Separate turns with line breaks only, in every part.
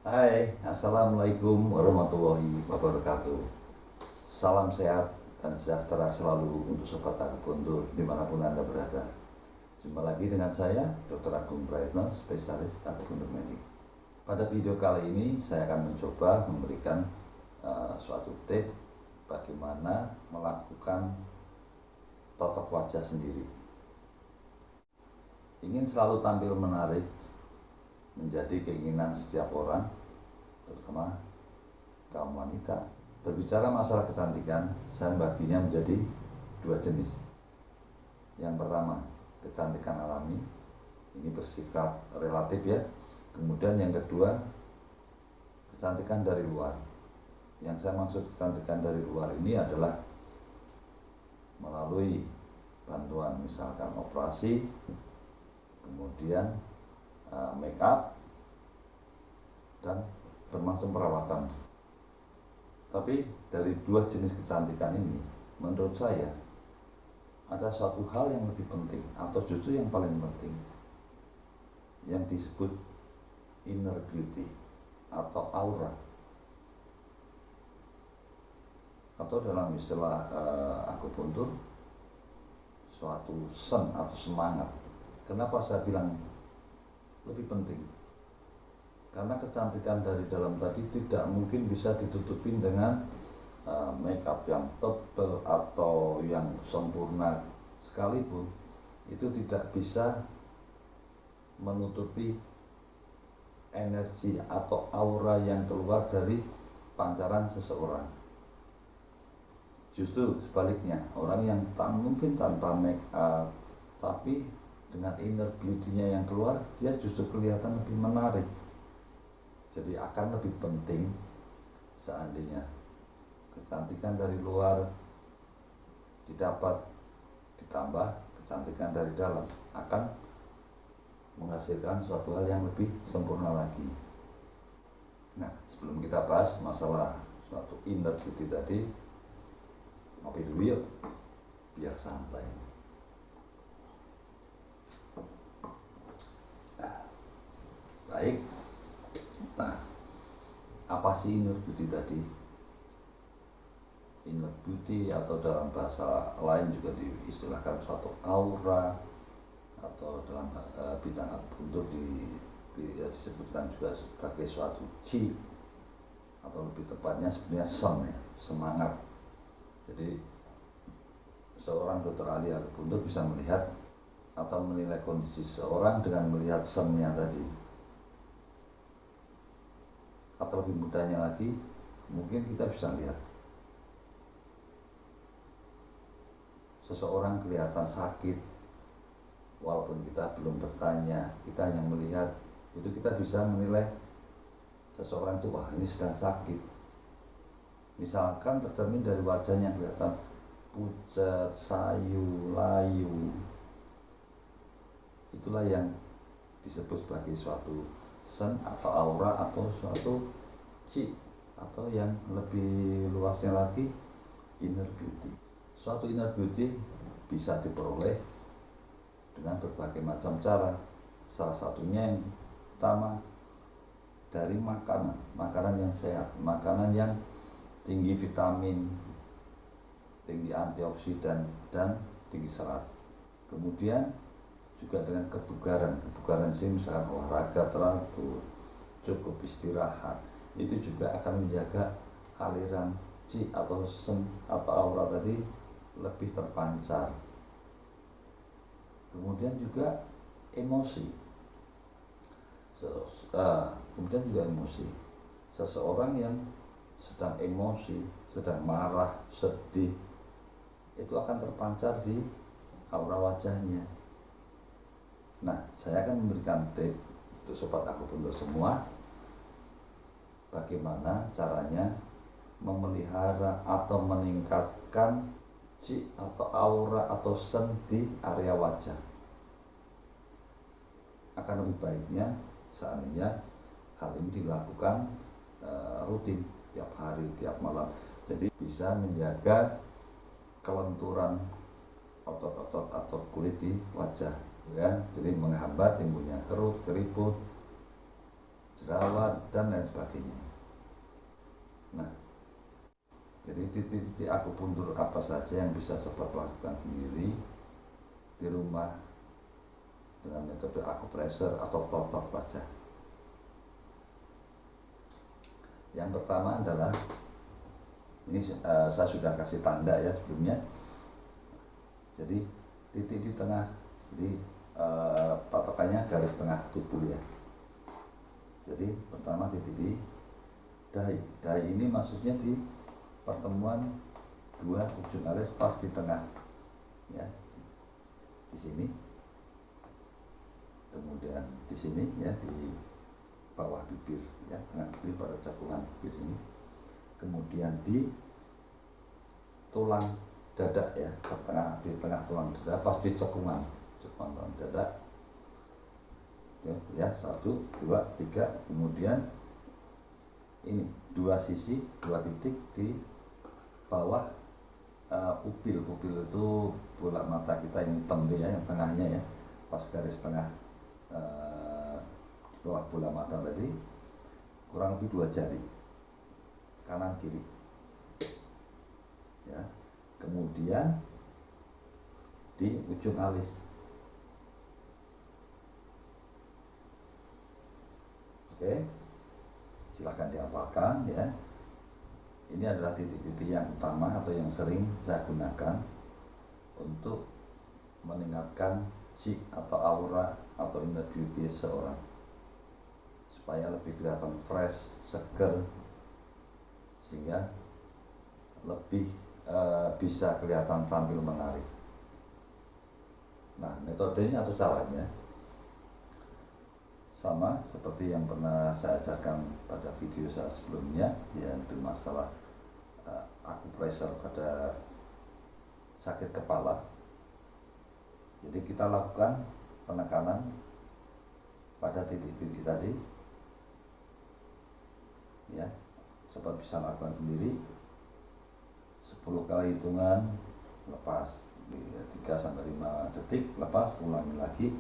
Hai, Assalamualaikum warahmatullahi wabarakatuh. Salam sehat dan sejahtera selalu untuk Sobat Akupuntur dimanapun Anda berada. Jumpa lagi dengan saya, Dr. Agung Prayitno, spesialis akupuntur medik. Pada video kali ini saya akan mencoba memberikan suatu tip bagaimana melakukan totok wajah sendiri. Ingin selalu tampil menarik menjadi keinginan setiap orang, terutama kaum wanita. Berbicara masalah kecantikan, saya membaginya menjadi dua jenis. Yang pertama, kecantikan alami, ini bersifat relatif ya. Kemudian yang kedua, kecantikan dari luar. Yang saya maksud kecantikan dari luar ini adalah melalui bantuan misalkan operasi, kemudian make up, dan termasuk perawatan. Tapi dari dua jenis kecantikan ini, menurut saya ada suatu hal yang lebih penting, atau justru yang paling penting, yang disebut inner beauty atau aura, atau dalam istilah akupuntur suatu sen atau semangat. Kenapa saya bilang lebih penting? Karena kecantikan dari dalam tadi tidak mungkin bisa ditutupin dengan make up yang tebal atau yang sempurna sekalipun, itu tidak bisa menutupi energi atau aura yang keluar dari pancaran seseorang. Justru sebaliknya, orang yang mungkin tanpa make up tapi dengan inner beauty-nya yang keluar, dia justru kelihatan lebih menarik. Jadi akan lebih penting seandainya kecantikan dari luar didapat ditambah kecantikan dari dalam, akan menghasilkan suatu hal yang lebih sempurna lagi. Nah, sebelum kita bahas masalah suatu inner beauty tadi, ngopi dulu yuk biar santai. Baik, nah apa sih inner beauty tadi? Inner beauty atau dalam bahasa lain juga diistilahkan suatu aura, atau dalam bidang akupuntur disebutkan juga sebagai suatu chi, atau lebih tepatnya sebenarnya sen ya, semangat. Jadi seorang dokter ahli akupuntur bisa melihat atau menilai kondisi seseorang dengan melihat sennya tadi. Atau lebih mudahnya lagi, mungkin kita bisa lihat seseorang kelihatan sakit, walaupun kita belum bertanya, kita hanya melihat, itu kita bisa menilai seseorang itu, wah ini sedang sakit. Misalkan tercermin dari wajahnya kelihatan pucat, sayu, layu, itulah yang disebut sebagai suatu sen atau aura atau suatu chi, atau yang lebih luasnya lagi inner beauty. Suatu inner beauty bisa diperoleh dengan berbagai macam cara. Salah satunya yang pertama dari makanan yang sehat, makanan yang tinggi vitamin, tinggi antioksidan, dan tinggi serat. Kemudian juga dengan kebugaran sih, misalkan olahraga teratur, cukup istirahat, itu juga akan menjaga aliran chi atau sen atau aura tadi lebih terpancar. Kemudian juga emosi, seseorang yang sedang emosi, sedang marah, sedih, itu akan terpancar di aura wajahnya. Nah, saya akan memberikan tip untuk sobat akupuntur semua, bagaimana caranya memelihara atau meningkatkan chi atau aura atau sen di area wajah. Akan lebih baiknya seandainya hal ini dilakukan rutin, tiap hari, tiap malam. Jadi bisa menjaga kelenturan otot-otot atau kulit di wajah, ya. Jadi menghambat timbulnya kerut, keriput, jerawat dan lain sebagainya. Nah, jadi titik-titik akupuntur apa saja yang bisa sobat lakukan sendiri di rumah dengan metode akupressure atau totok wajah. Yang pertama adalah ini saya sudah kasih tanda ya sebelumnya. Jadi titik di tengah, jadi patokannya garis tengah tubuh ya. Jadi pertama titik di dahi. Dahi ini maksudnya di pertemuan dua ujung alis pas di tengah ya, di sini, kemudian di sini ya, di bawah bibir ya, tengah bibir pada cekungan bibir ini, kemudian di tulang dada ya, di tengah tulang dada pas di cekungan tulang dada ya, 1, 2, 3, kemudian ini dua sisi, dua titik di bawah pupil itu bola mata kita yang hitam ya, yang tengahnya ya, pas garis tengah di bawah bola mata tadi, kurang lebih 2 jari kanan kiri ya, kemudian di ujung alis. Oke, silahkan dihafalkan ya. Ini adalah titik-titik yang utama atau yang sering saya gunakan untuk meningkatkan chi atau aura atau inner beauty seseorang supaya lebih kelihatan fresh, seger, sehingga lebih bisa kelihatan tampil menarik. Nah, metodenya atau caranya sama seperti yang pernah saya ajarkan pada video saya sebelumnya, yaitu masalah akupressure pada sakit kepala. Jadi kita lakukan penekanan pada titik-titik tadi ya, coba bisa lakukan sendiri 10 kali hitungan, lepas di 3-5 detik, lepas, ulangi lagi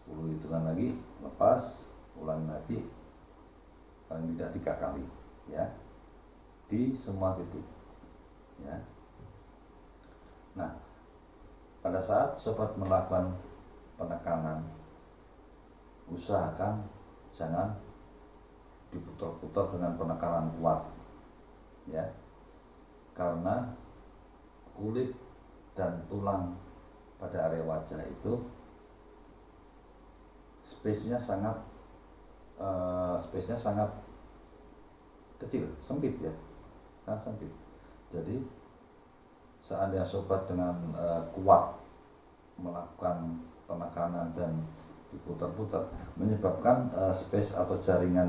10 hitungan lagi, lepas, ulangi lagi, paling tidak 3 kali ya, di semua titik ya. Nah, pada saat sobat melakukan penekanan, usahakan jangan diputar-putar dengan penekanan kuat ya, karena kulit dan tulang pada area wajah itu space-nya sangat kecil, sempit ya, sangat sempit. Jadi seandainya sobat dengan kuat melakukan penekanan dan diputar-putar, menyebabkan space atau jaringan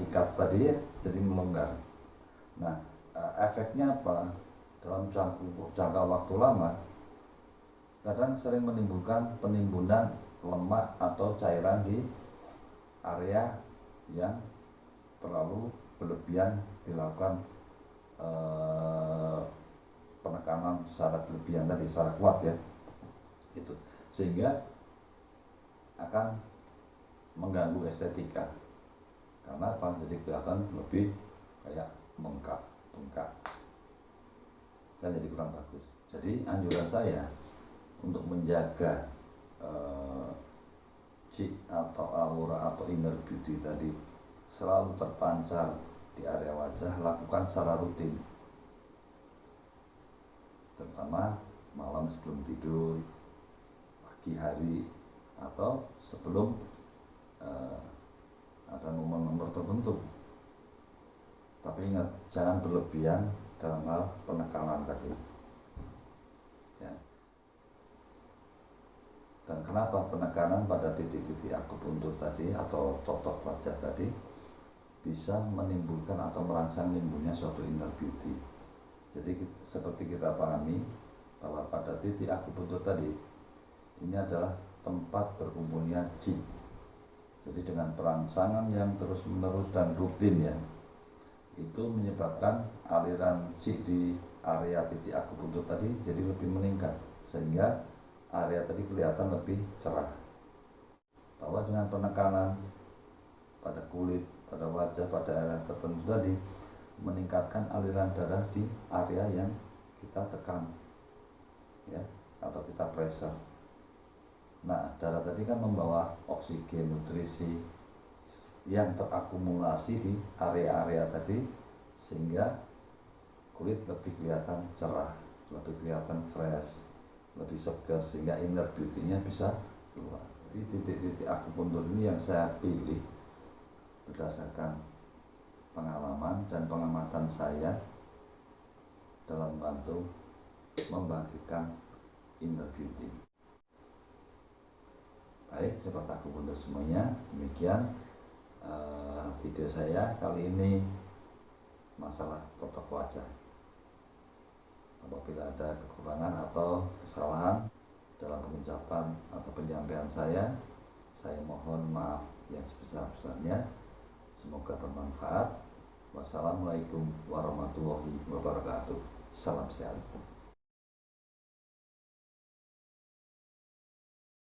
ikat tadi ya, jadi melonggar. Nah, efeknya apa? Dalam jangka waktu lama kadang sering menimbulkan penimbunan lemak atau cairan di area yang terlalu berlebihan dilakukan penekanan secara berlebihan tadi, secara kuat ya, itu sehingga akan mengganggu estetika. Karena apa? Jadi kelihatan lebih kayak bengkak kan, jadi kurang bagus. Jadi anjuran saya untuk menjaga chi atau aura atau inner beauty tadi selalu terpancar di area wajah, lakukan secara rutin, terutama malam sebelum tidur, pagi hari, atau sebelum ada nomor-nomor tertentu. Tapi ingat, jangan berlebihan dalam hal penekanan tadi ya. Dan kenapa penekanan pada titik-titik akupuntur tadi atau totok wajah tadi bisa menimbulkan atau merangsang nimbulnya suatu inner beauty? Jadi seperti kita pahami bahwa pada titik akupuntur tadi ini adalah tempat berkumpulnya chi. Jadi dengan perangsangan yang terus menerus dan rutin ya, itu menyebabkan aliran chi di area titik akupuntur tadi jadi lebih meningkat, sehingga area tadi kelihatan lebih cerah. Bahwa dengan penekanan pada kulit, pada wajah, pada area tertentu tadi, meningkatkan aliran darah di area yang kita tekan, ya, atau kita pressure. Nah, darah tadi kan membawa oksigen, nutrisi yang terakumulasi di area-area tadi, sehingga kulit lebih kelihatan cerah, lebih kelihatan fresh, lebih segar, sehingga inner beauty-nya bisa keluar. Jadi titik-titik akupuntur ini yang saya pilih berdasarkan pengalaman dan pengamatan saya dalam membantu membangkitkan inner beauty. Baik, sobat akupuntur semuanya, demikian video saya kali ini masalah totok wajah. Apabila ada kekurangan atau kesalahan dalam pengucapan atau penyampaian saya mohon maaf yang sebesar-besarnya. Semoga bermanfaat. Wassalamualaikum warahmatullahi wabarakatuh. Salam sehat.